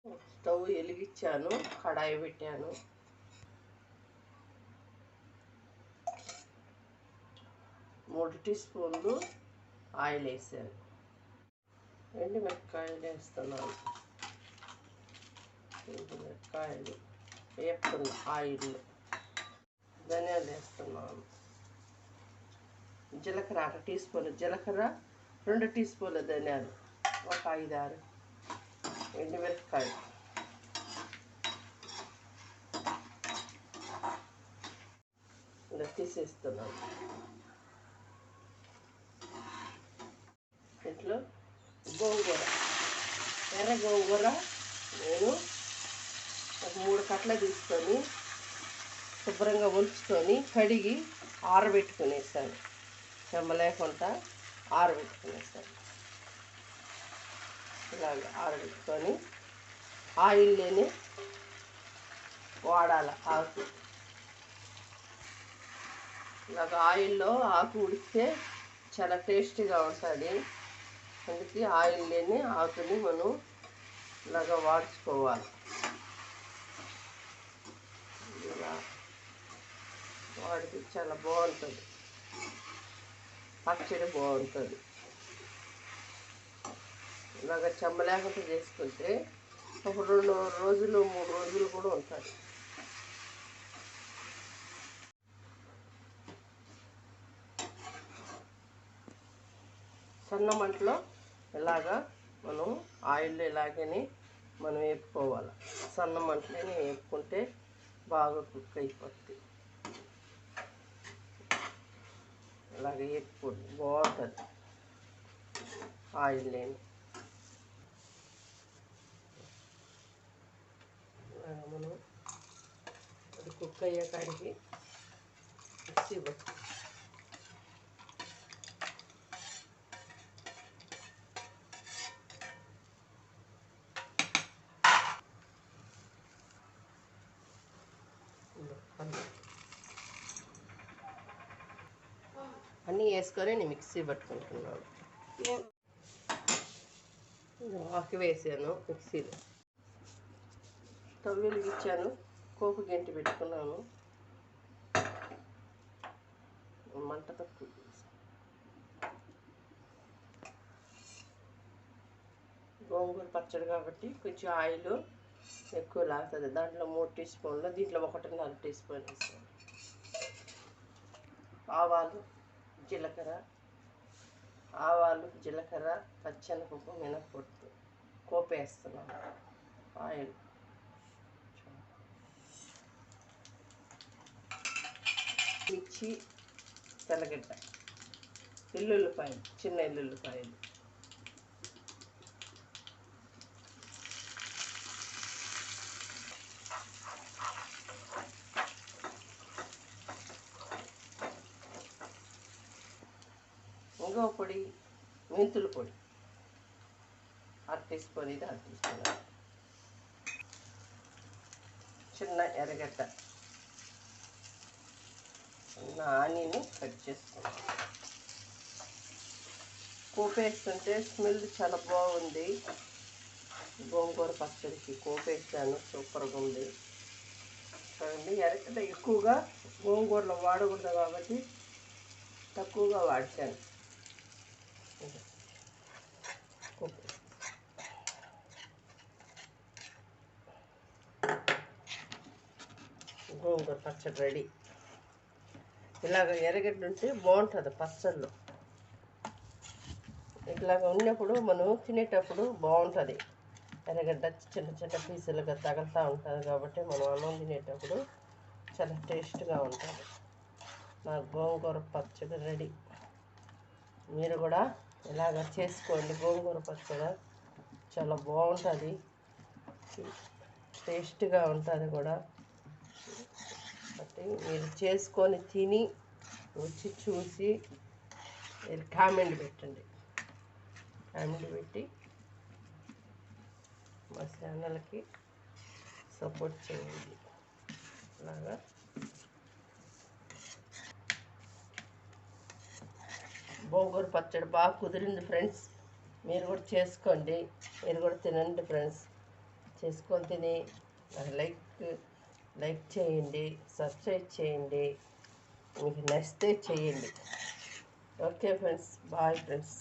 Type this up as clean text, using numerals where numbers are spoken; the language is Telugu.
స్టవ్ వెలిగించాను, కడాయి పెట్టాను. 3 టీ స్పూన్లు ఆయిల్ వేసాను. ఎండుమిరపకాయలు వేస్తున్నాను. ఎండుమిరపకాయలు వేపుతున్న ఆయిల్. ధనియాలు వేస్తున్నాను. జీలకర్ర 1 టీ స్పూన్ జీలకర్ర, 2 టీ స్పూన్ల ధనియాలు, ఒక 5-6 ఎండుమిరపకాయలు. ఇలా తీసేస్తున్నాను. ఇంట్లో గోంగూర, ఎర్ర గోంగూర నేను ఒక 3 కట్టలు తీసుకొని శుభ్రంగా ఒలుచుకొని కడిగి ఆరబెట్టుకునేసాను. చెమ్మ లేకుండా ఆరబెట్టుకునేసాను. ఇలాగ ఆరబెట్టుకొని ఆయిల్లోనే వాడాలి ఆకు. ఇలాగ ఆయిల్లో ఆకు ఉడికితే చాలా టేస్టీగా ఉంటుంది. అందుకే ఆయిల్లోనే ఆకుని మనం ఇలాగ వాడుకోవాలి. ఇలా వాడితే చాలా బాగుంటుంది, పచ్చడి బాగుంటుంది. ఇలాగ చెమ్మ లేకుండా చేసుకుంటే ఒక 2 రోజులు 3 రోజులు కూడా ఉంటుంది. సన్న మంటలో ఇలాగా మనం ఆయిల్లో ఇలాగని మనం వేపుకోవాలి. సన్న మంటలోనే వేపుకుంటే బాగా కుక్ అయిపోతుంది. ఇలాగ వేపుకోండి, బాగుంటుంది ఆయిల్లోని. ఇలాగ మనం అది కుక్ అయ్యే కాడికి మిక్సీ పట్టు. అన్నీ వేసుకొని నేను మిక్సీ పట్టుకుంటున్నాను. ఆకు వేసాను మిక్సీలో. స్టవ్ వెలిగించాను, కోపు గంటి పెట్టుకున్నాను. మంట తక్కువ గోంగూర పచ్చడి కాబట్టి కొంచెం ఆయిల్ ఎక్కువ లాగుతుంది. దాంట్లో 3 టీ స్పూన్లు, దీంట్లో 1.5 టీ స్పూన్ వేసాను. ఆవాలు, జీలకర్ర, పచ్చెనపప్పు, మినప్పొట్టు కోపు వేస్తున్నాను. ఆయిల్, మిర్చి, తెల్లగడ్డ, ఎల్లుల్లిపాయలు, చిన్న ఎల్లుల్లిపాయలు, ఇంగువ పొడి, మెంతుల పొడి 1 టీ స్పూన్, ఇది 1 టీ స్పూన్. చిన్న ఎర్రగడ్డ, చిన్న ఆనియన్ కట్ చేసుకున్నాను. కోపు వేస్తుంటే స్మెల్ చాలా బాగుంది. గోంగూర పచ్చడికి కోపు వేసాను, సూపర్గా ఉంది. చూడండి, ఎర్రగడ్డ ఎక్కువగా గోంగూరలో వాడకూడదు కాబట్టి తక్కువగా వాడతాను. గోంగూర పచ్చడి రెడీ. ఇలాగ ఎర్రగడ్డ ఉంటే బాగుంటుంది పచ్చళ్ళు. ఇలాగ ఉన్నప్పుడు మనం తినేటప్పుడు బాగుంటుంది. ఎర్రగడ్డ చిన్న చిన్న పీసులుగా తగులుతూ ఉంటుంది కాబట్టి మనం అన్నం తినేటప్పుడు చాలా టేస్ట్గా ఉంటుంది. నా గోంగూర పచ్చడి రెడీ. మీరు కూడా ఇలాగ చేసుకోండి. గోంగూర పచ్చడి చాలా బాగుంటుంది, టేస్ట్గా ఉంటుంది కూడా. మీరు చేసుకొని తిని రుచి చూసి మీరు కామెంట్ పెట్టండి. కామెంట్ పెట్టి మా ఛానల్కి సపోర్ట్ చేయండి. అలాగా గోంగూర పచ్చడి బాగా కుదిరింది ఫ్రెండ్స్. మీరు కూడా చేసుకోండి, మీరు కూడా తినండి ఫ్రెండ్స్. చేసుకొని తిని లైక్ చేయండి, సబ్స్క్రైబ్ చేయండి, మీకు నచ్చితే చేయండి. Okay friends, bye friends.